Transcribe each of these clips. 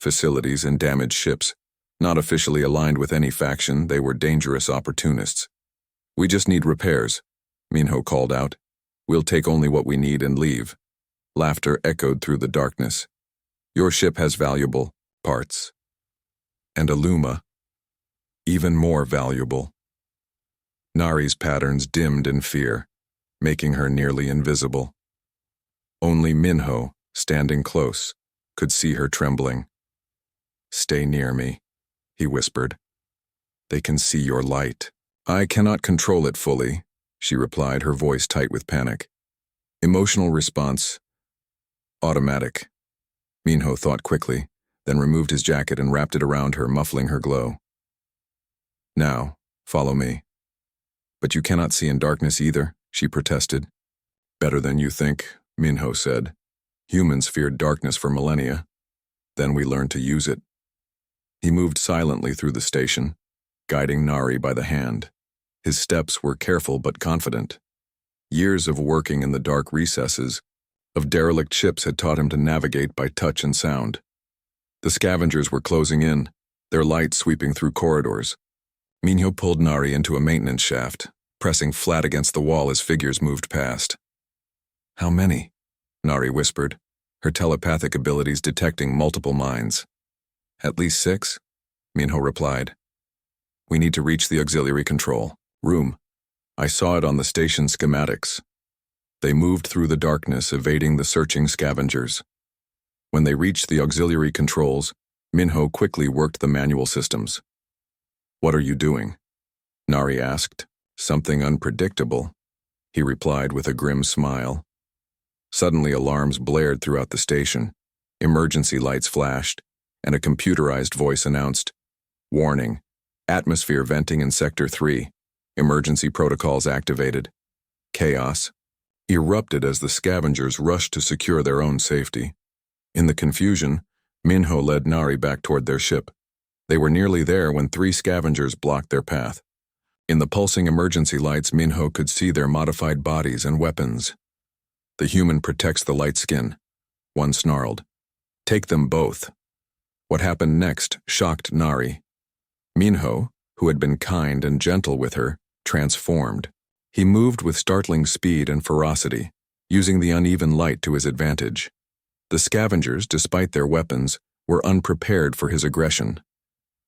facilities, and damaged ships. Not officially aligned with any faction, they were dangerous opportunists. "We just need repairs," Minho called out. "We'll take only what we need and leave." Laughter echoed through the darkness. "Your ship has valuable parts." And a Luma, even more valuable. Nari's patterns dimmed in fear, making her nearly invisible. Only Minho, standing close, could see her trembling. "Stay near me," he whispered. "They can see your light." "I cannot control it fully," she replied, her voice tight with panic. Emotional response, automatic. Minho thought quickly, then removed his jacket and wrapped it around her, muffling her glow. "Now, follow me." "But you cannot see in darkness either," she protested. "Better than you think," Minho said. "Humans feared darkness for millennia. Then we learned to use it." He moved silently through the station, guiding Nari by the hand. His steps were careful but confident. Years of working in the dark recesses of derelict ships had taught him to navigate by touch and sound. The scavengers were closing in, their light sweeping through corridors. Minho pulled Nari into a maintenance shaft, pressing flat against the wall as figures moved past. "How many?" Nari whispered, her telepathic abilities detecting multiple minds. "At least 6, Minho replied. "We need to reach the auxiliary control room. I saw it on the station schematics." They moved through the darkness, evading the searching scavengers. When they reached the auxiliary controls, Minho quickly worked the manual systems. "What are you doing?" Nari asked. "Something unpredictable," he replied with a grim smile. Suddenly alarms blared throughout the station, emergency lights flashed, and a computerized voice announced, "Warning, atmosphere venting in Sector 3, emergency protocols activated." Chaos erupted as the scavengers rushed to secure their own safety. In the confusion, Minho led Nari back toward their ship. They were nearly there when 3 scavengers blocked their path. In the pulsing emergency lights, Minho could see their modified bodies and weapons. "The human protects the light skin," one snarled. "Take them both." What happened next shocked Nari. Minho, who had been kind and gentle with her, transformed. He moved with startling speed and ferocity, using the uneven light to his advantage. The scavengers, despite their weapons, were unprepared for his aggression.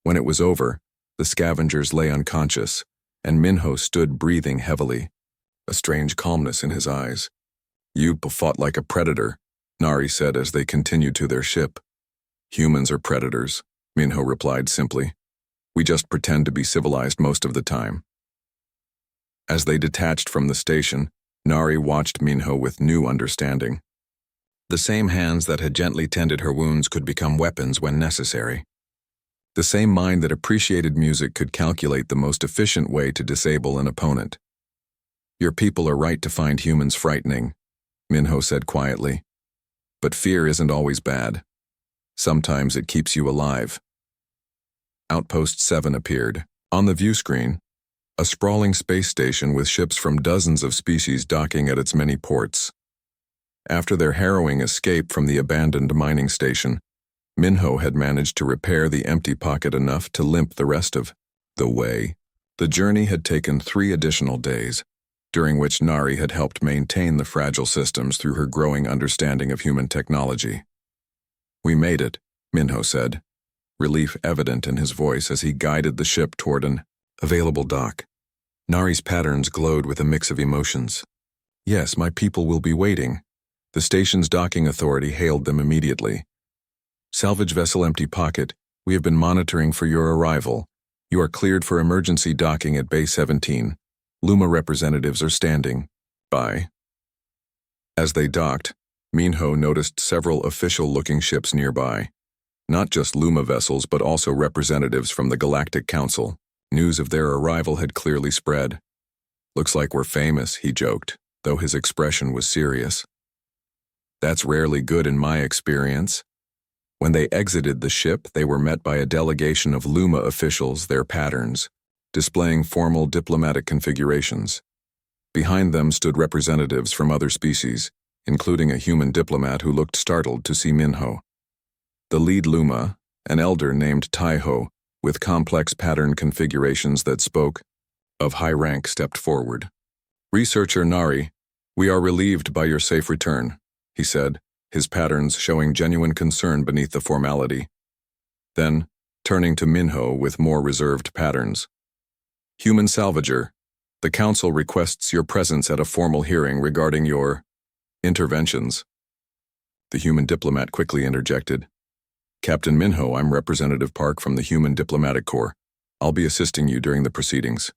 When it was over, the scavengers lay unconscious, and Minho stood breathing heavily, a strange calmness in his eyes. "You fought like a predator," Nari said as they continued to their ship. "Humans are predators," Minho replied simply. "We just pretend to be civilized most of the time." As they detached from the station, Nari watched Minho with new understanding. The same hands that had gently tended her wounds could become weapons when necessary. The same mind that appreciated music could calculate the most efficient way to disable an opponent. "Your people are right to find humans frightening," Minho said quietly. "But fear isn't always bad. Sometimes it keeps you alive." Outpost 7 appeared. On the view screen, a sprawling space station with ships from dozens of species docking at its many ports. After their harrowing escape from the abandoned mining station, Minho had managed to repair the empty pocket enough to limp the rest of the way. The journey had taken 3 additional days, during which Nari had helped maintain the fragile systems through her growing understanding of human technology. "We made it," Minho said, relief evident in his voice as he guided the ship toward an available dock. Nari's patterns glowed with a mix of emotions. "Yes, my people will be waiting." The station's docking authority hailed them immediately. "Salvage vessel empty pocket, we have been monitoring for your arrival. You are cleared for emergency docking at Bay 17. Luma representatives are standing by." As they docked, Minho noticed several official-looking ships nearby. Not just Luma vessels, but also representatives from the Galactic Council. News of their arrival had clearly spread. "Looks like we're famous," he joked, though his expression was serious. "That's rarely good in my experience." When they exited the ship, they were met by a delegation of Luma officials, their patterns, displaying formal diplomatic configurations. Behind them stood representatives from other species, including a human diplomat who looked startled to see Minho. The lead Luma, an elder named Taiho, with complex pattern configurations that spoke of high rank, stepped forward. "Researcher Nari, we are relieved by your safe return," he said, his patterns showing genuine concern beneath the formality. Then, turning to Minho with more reserved patterns. "Human salvager, the council requests your presence at a formal hearing regarding your interventions." The human diplomat quickly interjected. "Captain Minho, I'm Representative Park from the Human Diplomatic Corps. I'll be assisting you during the proceedings."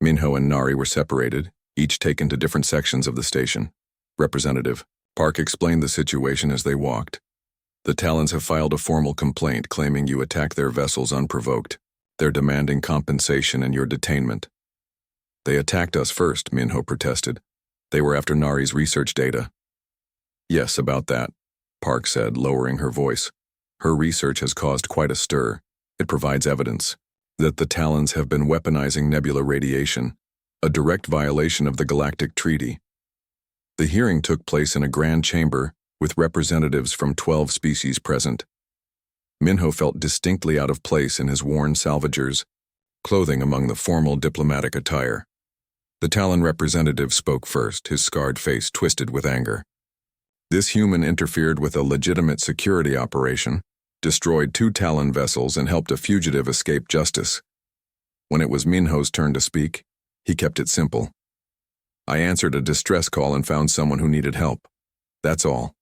Minho and Nari were separated, each taken to different sections of the station. Representative Park explained the situation as they walked. "The Talons have filed a formal complaint claiming you attacked their vessels unprovoked. They're demanding compensation and your detainment." "They attacked us first," Minho protested. "They were after Nari's research data." "Yes, about that," Park said, lowering her voice. "Her research has caused quite a stir. It provides evidence that the Talons have been weaponizing nebula radiation, a direct violation of the Galactic Treaty." The hearing took place in a grand chamber with representatives from 12 species present. Minho felt distinctly out of place in his worn salvagers, clothing among the formal diplomatic attire. The Talon representative spoke first, his scarred face twisted with anger. "This human interfered with a legitimate security operation, destroyed 2 Talon vessels, and helped a fugitive escape justice." When it was Minho's turn to speak, he kept it simple. "I answered a distress call and found someone who needed help. That's all."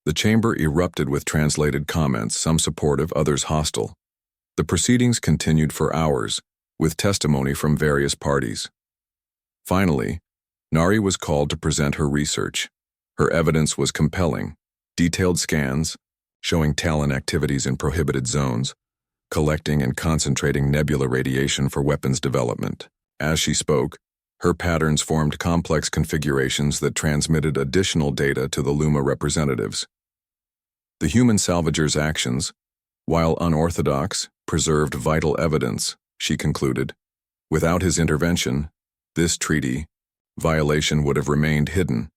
The chamber erupted with translated comments, some supportive, others hostile. The proceedings continued for hours, with testimony from various parties. Finally, Nari was called to present her research. Her evidence was compelling: detailed scans showing Talon activities in prohibited zones, collecting and concentrating nebula radiation for weapons development. As she spoke, her patterns formed complex configurations that transmitted additional data to the Luma representatives. The human salvager's actions, while unorthodox, preserved vital evidence, she concluded. Without his intervention, this treaty violation would have remained hidden.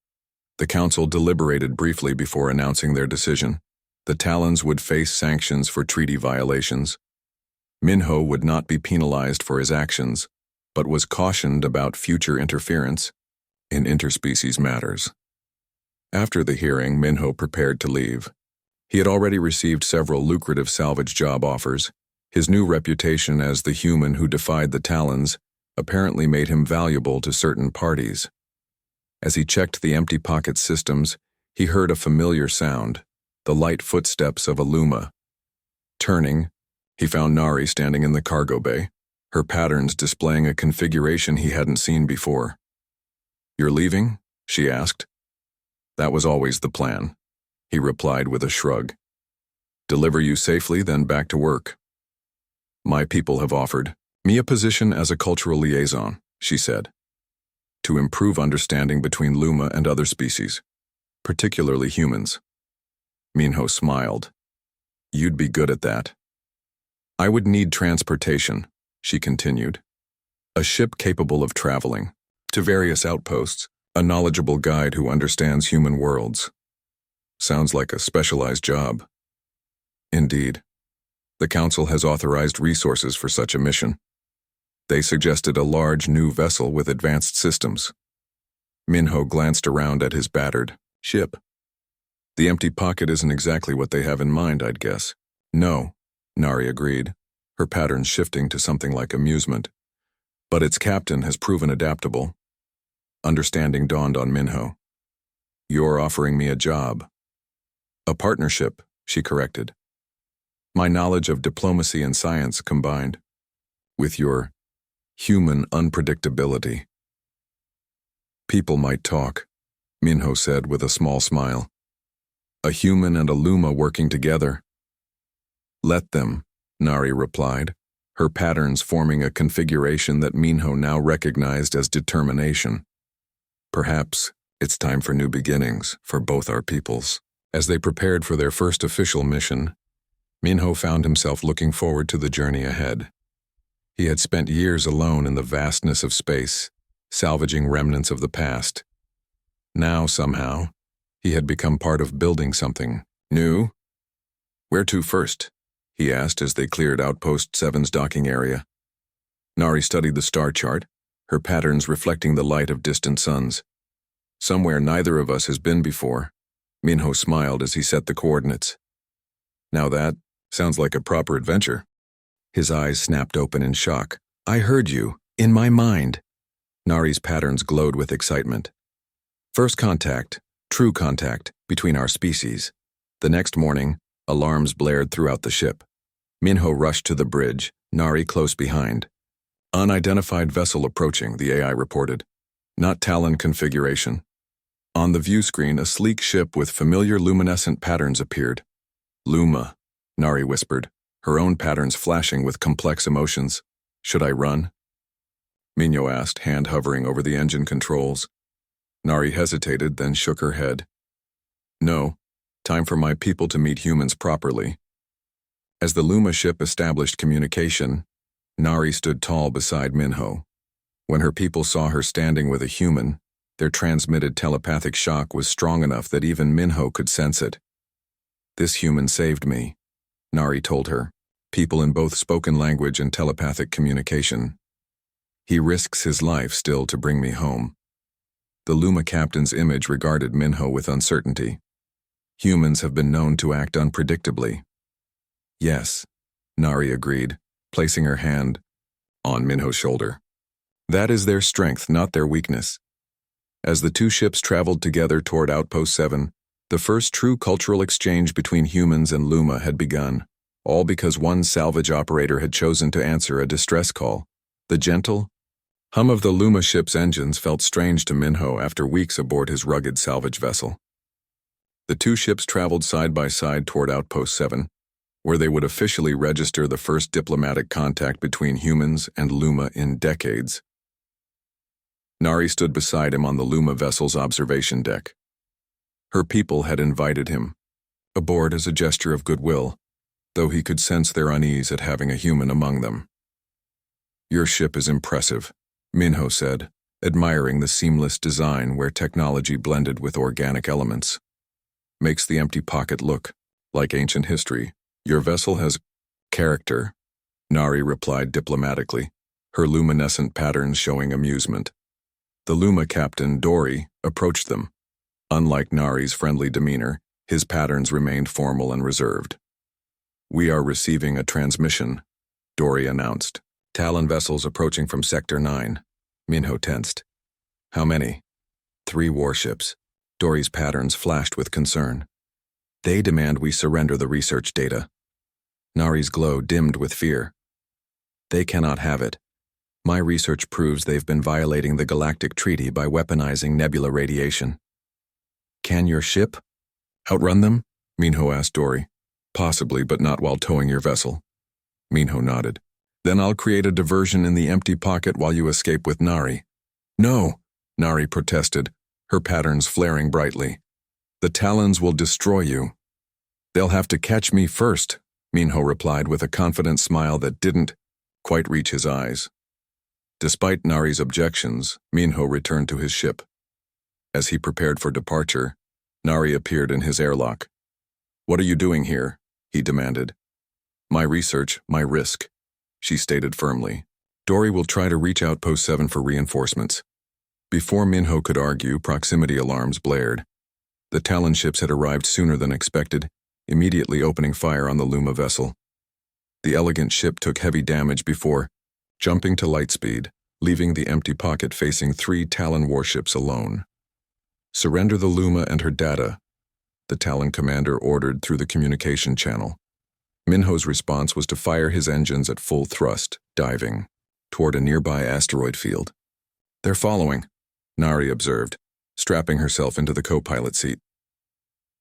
The council deliberated briefly before announcing their decision. The Talons would face sanctions for treaty violations. Minho would not be penalized for his actions, but was cautioned about future interference in interspecies matters. After the hearing, Minho prepared to leave. He had already received several lucrative salvage job offers. His new reputation as the human who defied the Talons apparently made him valuable to certain parties. As he checked the empty pocket systems, he heard a familiar sound, the light footsteps of a Luma. Turning, he found Nari standing in the cargo bay, her patterns displaying a configuration he hadn't seen before. "You're leaving?" she asked. "That was always the plan," he replied with a shrug. "Deliver you safely, then back to work." "My people have offered me a position as a cultural liaison," she said, "to improve understanding between Luma and other species, particularly humans." Minho smiled. "You'd be good at that." "I would need transportation," she continued. "A ship capable of traveling to various outposts, a knowledgeable guide who understands human worlds." Sounds like a specialized job. Indeed. The council has authorized resources for such a mission. They suggested a large new vessel with advanced systems. Minho glanced around at his battered ship. "The empty pocket isn't exactly what they have in mind, I'd guess." "No," Nari agreed, her patterns shifting to something like amusement. "But its captain has proven adaptable." Understanding dawned on Minho. "You're offering me a job." "A partnership," she corrected. "My knowledge of diplomacy and science combined with your human unpredictability." "People might talk," Minho said with a small smile. "A human and a Luma working together." "Let them," Nari replied, her patterns forming a configuration that Minho now recognized as determination. "Perhaps it's time for new beginnings for both our peoples." As they prepared for their first official mission, Minho found himself looking forward to the journey ahead. He had spent years alone in the vastness of space, salvaging remnants of the past. Now, somehow, he had become part of building something new. "Where to first?" he asked as they cleared Outpost 7's docking area. Nari studied the star chart, her patterns reflecting the light of distant suns. Somewhere neither of us has been before. Minho smiled as he set the coordinates. Now that sounds like a proper adventure. His eyes snapped open in shock. I heard you, in my mind. Nari's patterns glowed with excitement. First contact, true contact, between our species. The next morning, alarms blared throughout the ship. Minho rushed to the bridge, Nari close behind. Unidentified vessel approaching, the AI reported. Not Talon configuration. On the view screen, a sleek ship with familiar luminescent patterns appeared. Luma, Nari whispered, her own patterns flashing with complex emotions. Should I run? Minho asked, hand hovering over the engine controls. Nari hesitated, then shook her head. No, time for my people to meet humans properly. As the Luma ship established communication, Nari stood tall beside Minho. When her people saw her standing with a human, their transmitted telepathic shock was strong enough that even Minho could sense it. This human saved me, Nari told her, people in both spoken language and telepathic communication. He risks his life still to bring me home. The Luma captain's image regarded Minho with uncertainty. Humans have been known to act unpredictably. Yes, Nari agreed, placing her hand on Minho's shoulder. That is their strength, not their weakness. As the two ships traveled together toward Outpost 7, the first true cultural exchange between humans and Luma had begun, all because one salvage operator had chosen to answer a distress call. The gentle hum of the Luma ship's engines felt strange to Minho after weeks aboard his rugged salvage vessel. The two ships traveled side by side toward Outpost 7, where they would officially register the first diplomatic contact between humans and Luma in decades. Nari stood beside him on the Luma vessel's observation deck. Her people had invited him aboard as a gesture of goodwill, though he could sense their unease at having a human among them. Your ship is impressive, Minho said, admiring the seamless design where technology blended with organic elements. Makes the empty pocket look like ancient history. Your vessel has character, Nari replied diplomatically, her luminescent patterns showing amusement. The Luma captain, Dory, approached them. Unlike Nari's friendly demeanor, his patterns remained formal and reserved. We are receiving a transmission, Dory announced. Talon vessels approaching from Sector 9. Minho tensed. How many? 3 warships. Dory's patterns flashed with concern. They demand we surrender the research data. Nari's glow dimmed with fear. They cannot have it. My research proves they've been violating the Galactic Treaty by weaponizing nebula radiation. Can your ship outrun them? Minho asked Dory. Possibly, but not while towing your vessel. Minho nodded. Then I'll create a diversion in the empty pocket while you escape with Nari. No, Nari protested, her patterns flaring brightly. The Talons will destroy you. They'll have to catch me first, Minho replied with a confident smile that didn't quite reach his eyes. Despite Nari's objections, Minho returned to his ship. As he prepared for departure, Nari appeared in his airlock. What are you doing here? He demanded. My research, my risk, she stated firmly. Dory will try to reach Outpost 7 for reinforcements. Before Minho could argue, proximity alarms blared. The Talon ships had arrived sooner than expected, immediately opening fire on the Luma vessel. The elegant ship took heavy damage before jumping to lightspeed, leaving the empty pocket facing 3 Talon warships alone. Surrender the Luma and her data, the Talon commander ordered through the communication channel. Minho's response was to fire his engines at full thrust, diving toward a nearby asteroid field. They're following, Nari observed, strapping herself into the co-pilot seat.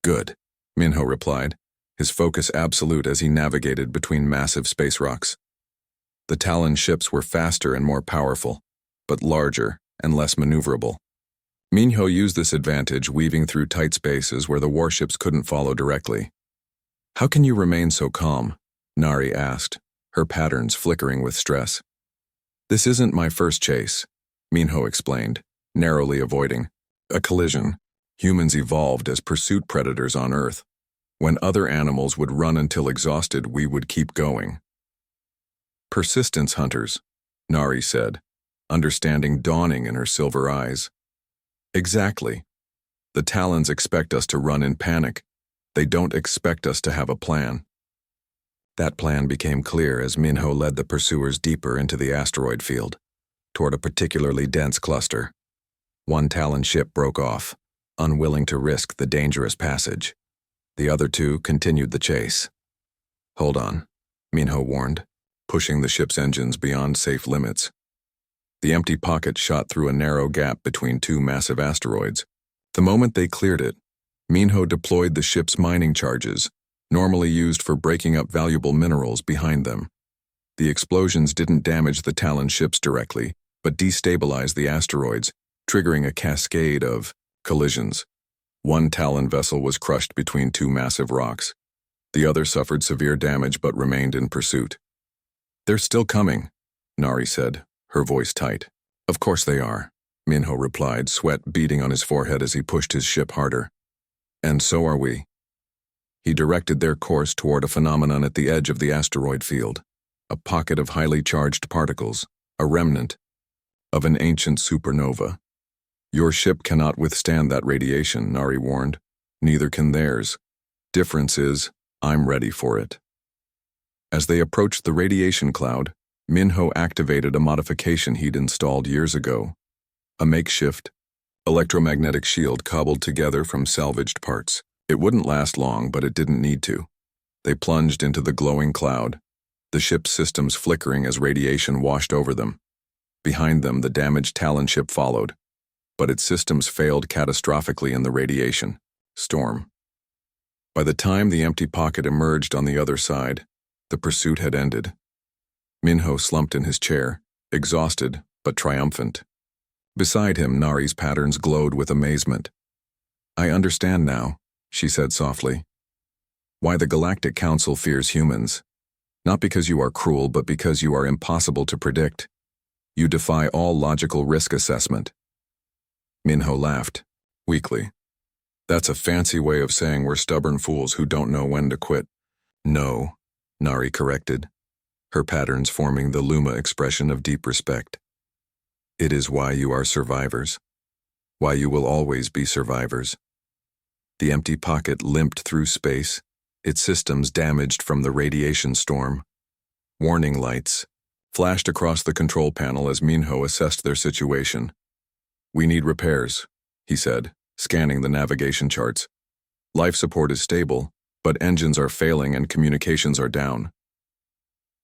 Good, Minho replied, his focus absolute as he navigated between massive space rocks. The Talon ships were faster and more powerful, but larger and less maneuverable. Minho used this advantage, weaving through tight spaces where the warships couldn't follow directly. How can you remain so calm? Nari asked, her patterns flickering with stress. This isn't my first chase, Minho explained, narrowly avoiding a collision. Humans evolved as pursuit predators on Earth. When other animals would run until exhausted, we would keep going. Persistence hunters, Nari said, understanding dawning in her silver eyes. Exactly. The Talons expect us to run in panic. They don't expect us to have a plan. That plan became clear as Minho led the pursuers deeper into the asteroid field, toward a particularly dense cluster. One Talon ship broke off, unwilling to risk the dangerous passage. The other two continued the chase. Hold on, Minho warned, pushing the ship's engines beyond safe limits. The empty pocket shot through a narrow gap between two massive asteroids. The moment they cleared it, Minho deployed the ship's mining charges, normally used for breaking up valuable minerals, behind them. The explosions didn't damage the Talon ships directly, but destabilized the asteroids, triggering a cascade of collisions. One Talon vessel was crushed between two massive rocks. The other suffered severe damage but remained in pursuit. They're still coming, Nari said, her voice tight. Of course they are, Minho replied, sweat beading on his forehead as he pushed his ship harder. And so are we. He directed their course toward a phenomenon at the edge of the asteroid field, a pocket of highly charged particles, a remnant of an ancient supernova. Your ship cannot withstand that radiation, Nari warned. Neither can theirs. Difference is, I'm ready for it. As they approached the radiation cloud, Minho activated a modification he'd installed years ago, a makeshift electromagnetic shield cobbled together from salvaged parts. It wouldn't last long, but it didn't need to. They plunged into the glowing cloud, the ship's systems flickering as radiation washed over them. Behind them, the damaged Talon ship followed, but its systems failed catastrophically in the radiation storm. By the time the empty pocket emerged on the other side, the pursuit had ended. Minho slumped in his chair, exhausted but triumphant. Beside him, Nari's patterns glowed with amazement. I understand now, she said softly, why the Galactic Council fears humans. Not because you are cruel, but because you are impossible to predict. You defy all logical risk assessment. Minho laughed, weakly. That's a fancy way of saying we're stubborn fools who don't know when to quit. No, Nari corrected, her patterns forming the Luma expression of deep respect. It is why you are survivors. Why you will always be survivors. The empty pocket limped through space, its systems damaged from the radiation storm. Warning lights flashed across the control panel as Minho assessed their situation. We need repairs, he said, scanning the navigation charts. Life support is stable, but engines are failing and communications are down.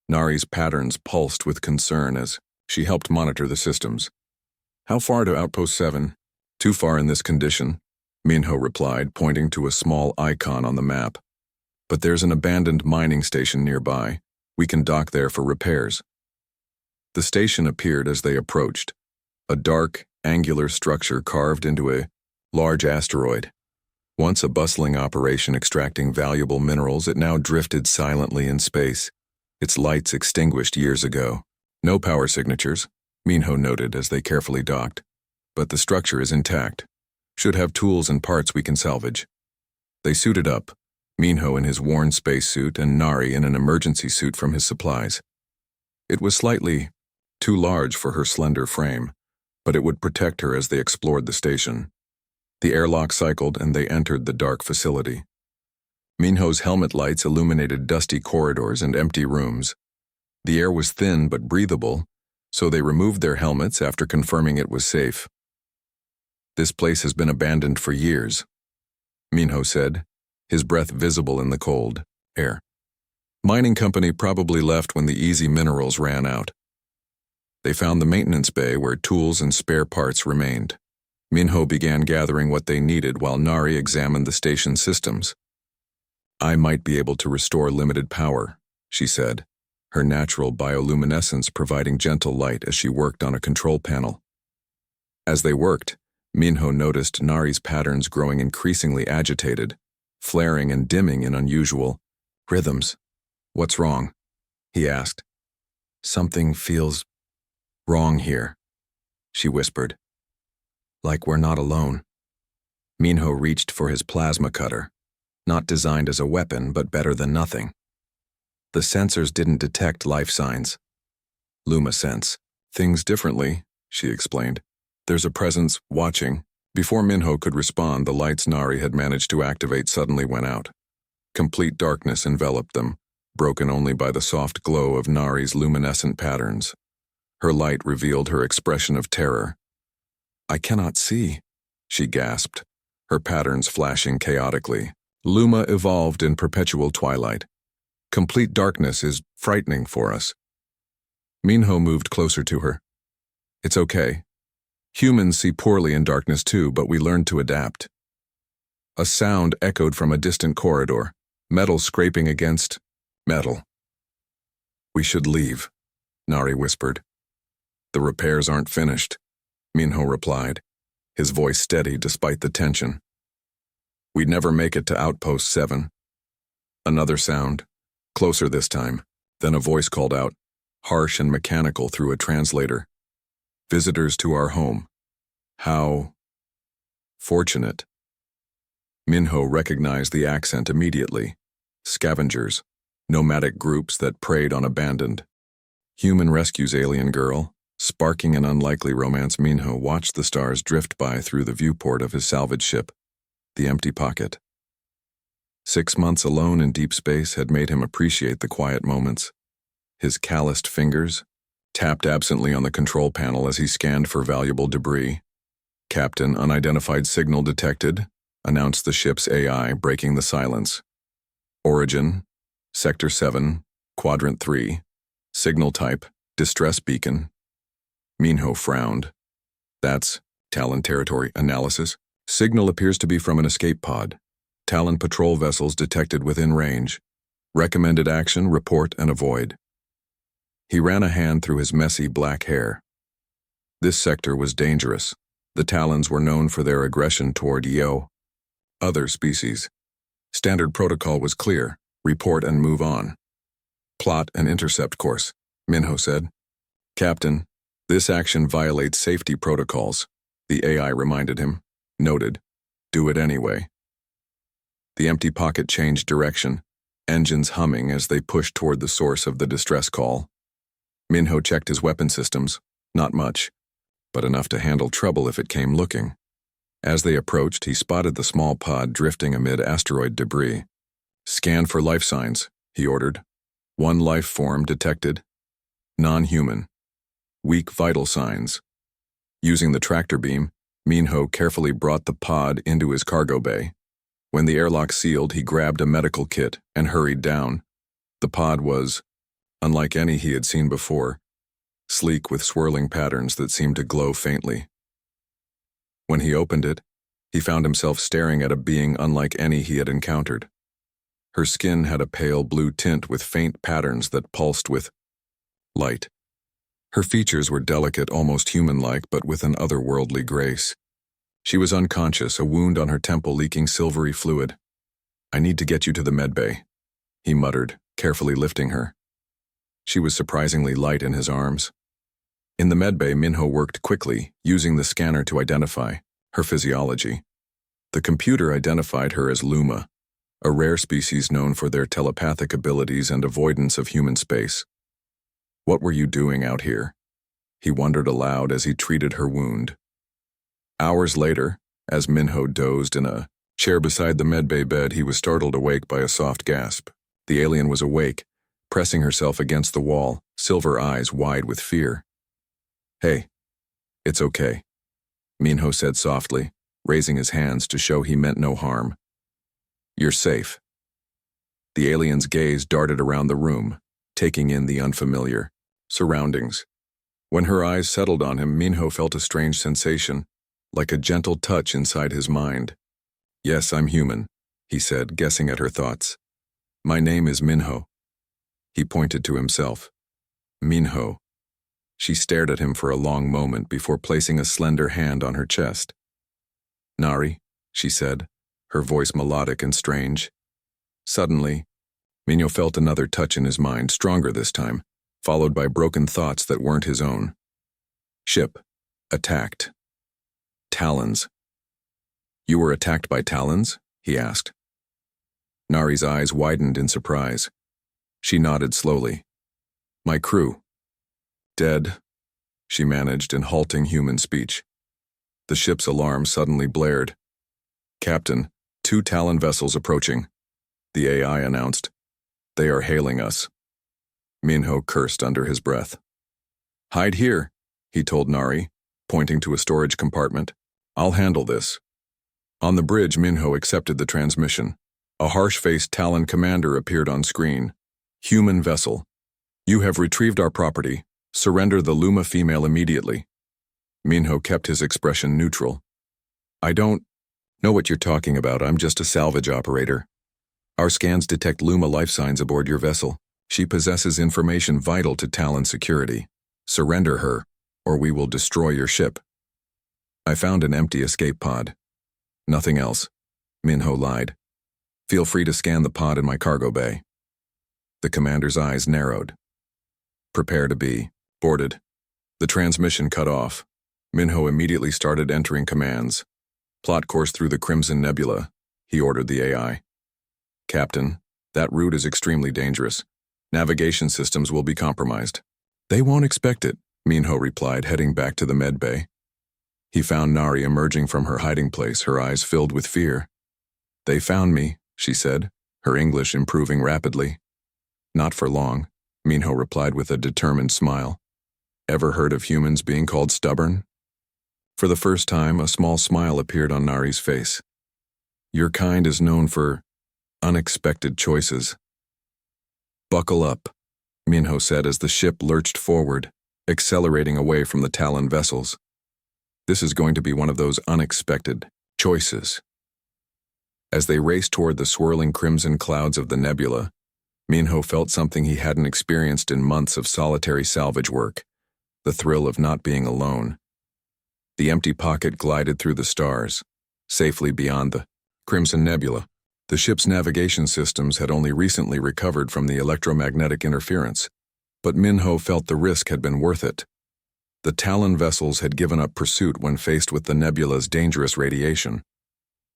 Nari's patterns pulsed with concern as she helped monitor the systems. How far to Outpost 7? Too far in this condition, Minho replied, pointing to a small icon on the map. But there's an abandoned mining station nearby. We can dock there for repairs. The station appeared as they approached, a dark, angular structure carved into a large asteroid. Once a bustling operation extracting valuable minerals, it now drifted silently in space, its lights extinguished years ago. No power signatures, Minho noted as they carefully docked. But the structure is intact. Should have tools and parts we can salvage. They suited up, Minho in his worn spacesuit and Nari in an emergency suit from his supplies. It was slightly too large for her slender frame, but it would protect her as they explored the station. The airlock cycled and they entered the dark facility. Minho's helmet lights illuminated dusty corridors and empty rooms. The air was thin but breathable, so they removed their helmets after confirming it was safe. This place has been abandoned for years, Minho said, his breath visible in the cold air. Mining company probably left when the easy minerals ran out. They found the maintenance bay where tools and spare parts remained. Minho began gathering what they needed while Nari examined the station systems. I might be able to restore limited power, she said, her natural bioluminescence providing gentle light as she worked on a control panel. As they worked, Minho noticed Nari's patterns growing increasingly agitated, flaring and dimming in unusual rhythms. What's wrong? He asked. Something feels wrong here, she whispered. Like we're not alone. Minho reached for his plasma cutter, Not designed as a weapon, but better than nothing. The sensors didn't detect life signs. Luma sense things differently, she explained. There's a presence watching. Before Minho could respond, the lights Nari had managed to activate suddenly went out. Complete darkness enveloped them, broken only by the soft glow of Nari's luminescent patterns. Her light revealed her expression of terror. I cannot see, she gasped, her patterns flashing chaotically. Luma evolved in perpetual twilight. Complete darkness is frightening for us. Minho moved closer to her. It's okay. Humans see poorly in darkness too, but we learn to adapt. A sound echoed from a distant corridor, metal scraping against metal. We should leave, Nari whispered. The repairs aren't finished, Minho replied, his voice steady despite the tension. We'd never make it to Outpost 7. Another sound, closer this time. Then a voice called out, harsh and mechanical through a translator. Visitors to our home. How fortunate. Minho recognized the accent immediately. Scavengers, nomadic groups that preyed on abandoned. Human rescues alien girl. Sparking an unlikely romance, Minho watched the stars drift by through the viewport of his salvage ship, the empty pocket. 6 months alone in deep space had made him appreciate the quiet moments. His calloused fingers tapped absently on the control panel as he scanned for valuable debris. Captain, unidentified signal detected, announced the ship's AI, breaking the silence. Origin, Sector 7, Quadrant 3, signal type, distress beacon. Minho frowned. That's Talon territory analysis. Signal appears to be from an escape pod. Talon patrol vessels detected within range. Recommended action, report and avoid. He ran a hand through his messy black hair. This sector was dangerous. The Talons were known for their aggression toward other species. Standard protocol was clear. Report and move on. Plot and intercept course, Minho said. Captain, this action violates safety protocols, the AI reminded him. Noted. Do it anyway. The empty pocket changed direction, engines humming as they pushed toward the source of the distress call. Minho checked his weapon systems. Not much, but enough to handle trouble if it came looking. As they approached, he spotted the small pod drifting amid asteroid debris. Scan for life signs, he ordered. One life form detected. Non-human. Weak vital signs. Using the tractor beam, Minho carefully brought the pod into his cargo bay. When the airlock sealed, he grabbed a medical kit and hurried down. The pod was unlike any he had seen before, sleek with swirling patterns that seemed to glow faintly. When he opened it, he found himself staring at a being unlike any he had encountered. Her skin had a pale blue tint with faint patterns that pulsed with light. Her features were delicate, almost human-like, but with an otherworldly grace. She was unconscious, a wound on her temple leaking silvery fluid. I need to get you to the medbay, he muttered, carefully lifting her. She was surprisingly light in his arms. In the medbay, Minho worked quickly, using the scanner to identify her physiology. The computer identified her as Luma, a rare species known for their telepathic abilities and avoidance of human space. What were you doing out here? He wondered aloud as he treated her wound. Hours later, as Minho dozed in a chair beside the medbay bed, he was startled awake by a soft gasp. The alien was awake, pressing herself against the wall, silver eyes wide with fear. Hey, it's okay, Minho said softly, raising his hands to show he meant no harm. You're safe. The alien's gaze darted around the room, taking in the unfamiliar surroundings. When her eyes settled on him, Minho felt a strange sensation, like a gentle touch inside his mind. Yes, I'm human, he said, guessing at her thoughts. My name is Minho. He pointed to himself. Minho. She stared at him for a long moment before placing a slender hand on her chest. Nari, she said, her voice melodic and strange. Suddenly, Minho felt another touch in his mind, stronger this time, followed by broken thoughts that weren't his own. Ship. Attacked. Talons. You were attacked by Talons? He asked. Nari's eyes widened in surprise. She nodded slowly. My crew. Dead, she managed in halting human speech. The ship's alarm suddenly blared. Captain, 2 Talon vessels approaching, the AI announced. They are hailing us. Minho cursed under his breath. Hide here, he told Nari, pointing to a storage compartment. I'll handle this. On the bridge, Minho accepted the transmission. A harsh-faced Talon commander appeared on screen. Human vessel. You have retrieved our property. Surrender the Luma female immediately. Minho kept his expression neutral. I don't know what you're talking about. I'm just a salvage operator. Our scans detect Luma life signs aboard your vessel. She possesses information vital to Talon security. Surrender her, or we will destroy your ship. I found an empty escape pod. Nothing else. Minho lied. Feel free to scan the pod in my cargo bay. The commander's eyes narrowed. Prepare to be boarded. The transmission cut off. Minho immediately started entering commands. Plot course through the Crimson Nebula, he ordered the AI. Captain, that route is extremely dangerous. Navigation systems will be compromised. They won't expect it, Minho replied, heading back to the med bay. He found Nari emerging from her hiding place, her eyes filled with fear. They found me, she said, her English improving rapidly. Not for long, Minho replied with a determined smile. Ever heard of humans being called stubborn? For the first time, a small smile appeared on Nari's face. Your kind is known for unexpected choices. Buckle up, Minho said as the ship lurched forward, accelerating away from the Talon vessels. This is going to be one of those unexpected choices. As they raced toward the swirling crimson clouds of the nebula, Minho felt something he hadn't experienced in months of solitary salvage work, the thrill of not being alone. The empty pocket glided through the stars, safely beyond the Crimson Nebula. The ship's navigation systems had only recently recovered from the electromagnetic interference, but Minho felt the risk had been worth it. The Talon vessels had given up pursuit when faced with the nebula's dangerous radiation.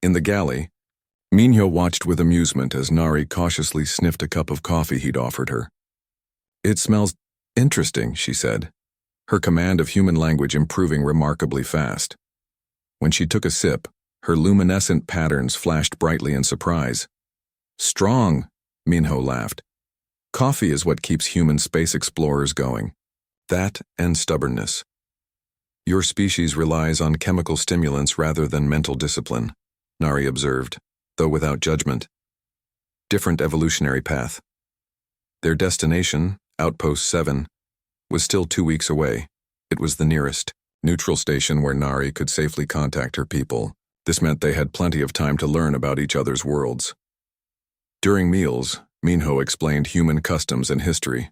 In the galley, Minho watched with amusement as Nari cautiously sniffed a cup of coffee he'd offered her. It smells interesting, she said, her command of human language improving remarkably fast. When she took a sip, her luminescent patterns flashed brightly in surprise. Strong, Minho laughed. Coffee is what keeps human space explorers going. That and stubbornness. Your species relies on chemical stimulants rather than mental discipline, Nari observed, though without judgment. Different evolutionary path. Their destination, Outpost 7, was still 2 weeks away. It was the nearest neutral station where Nari could safely contact her people. This meant they had plenty of time to learn about each other's worlds. During meals, Minho explained human customs and history.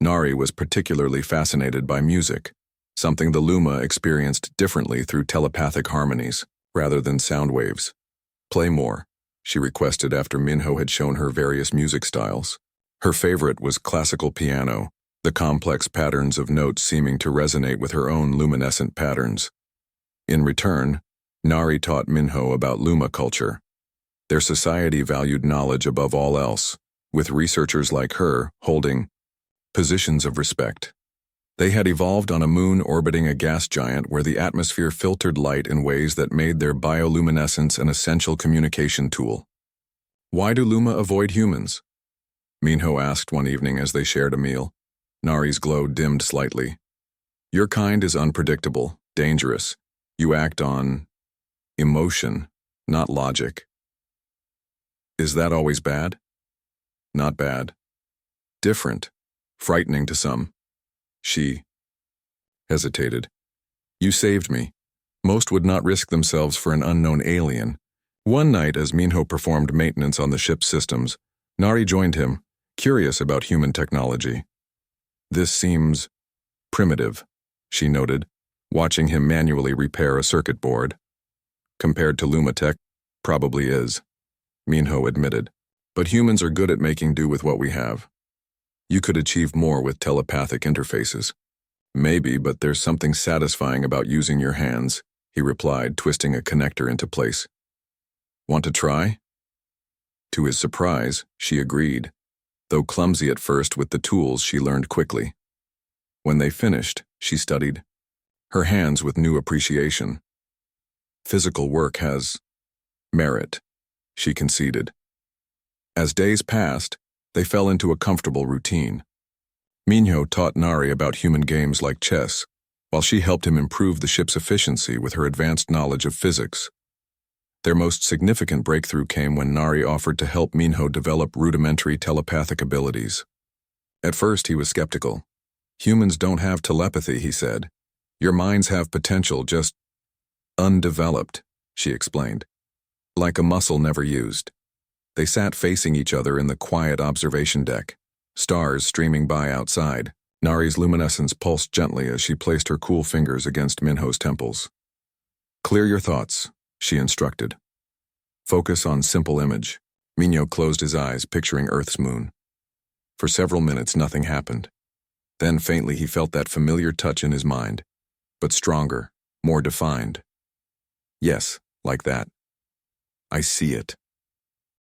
Nari was particularly fascinated by music, something the Luma experienced differently through telepathic harmonies, rather than sound waves. Play more, she requested after Minho had shown her various music styles. Her favorite was classical piano, the complex patterns of notes seeming to resonate with her own luminescent patterns. In return, Nari taught Minho about Luma culture. Their society valued knowledge above all else, with researchers like her holding positions of respect. They had evolved on a moon orbiting a gas giant where the atmosphere filtered light in ways that made their bioluminescence an essential communication tool. Why do Luma avoid humans? Minho asked one evening as they shared a meal. Nari's glow dimmed slightly. Your kind is unpredictable, dangerous. You act on emotion, not logic. Is that always bad? Not bad. Different. Frightening to some. She hesitated. You saved me. Most would not risk themselves for an unknown alien. One night, as Minho performed maintenance on the ship's systems, Nari joined him, curious about human technology. This seems primitive, she noted, watching him manually repair a circuit board. Compared to Lumatech, probably is, Minho admitted. But humans are good at making do with what we have. You could achieve more with telepathic interfaces. Maybe, but there's something satisfying about using your hands, he replied, twisting a connector into place. Want to try? To his surprise, she agreed, though clumsy at first with the tools she learned quickly. When they finished, she studied her hands with new appreciation. Physical work has merit, she conceded. As days passed, they fell into a comfortable routine. Minho taught Nari about human games like chess, while she helped him improve the ship's efficiency with her advanced knowledge of physics. Their most significant breakthrough came when Nari offered to help Minho develop rudimentary telepathic abilities. At first, he was skeptical. "Humans don't have telepathy," he said. "Your minds have potential, just undeveloped," she explained. Like a muscle never used. They sat facing each other in the quiet observation deck, stars streaming by outside. Nari's luminescence pulsed gently as she placed her cool fingers against Minho's temples. "Clear your thoughts," she instructed. "Focus on simple image." Minho closed his eyes, picturing Earth's moon. For several minutes, nothing happened. Then faintly he felt that familiar touch in his mind, but stronger, more defined. "Yes, like that. I see it."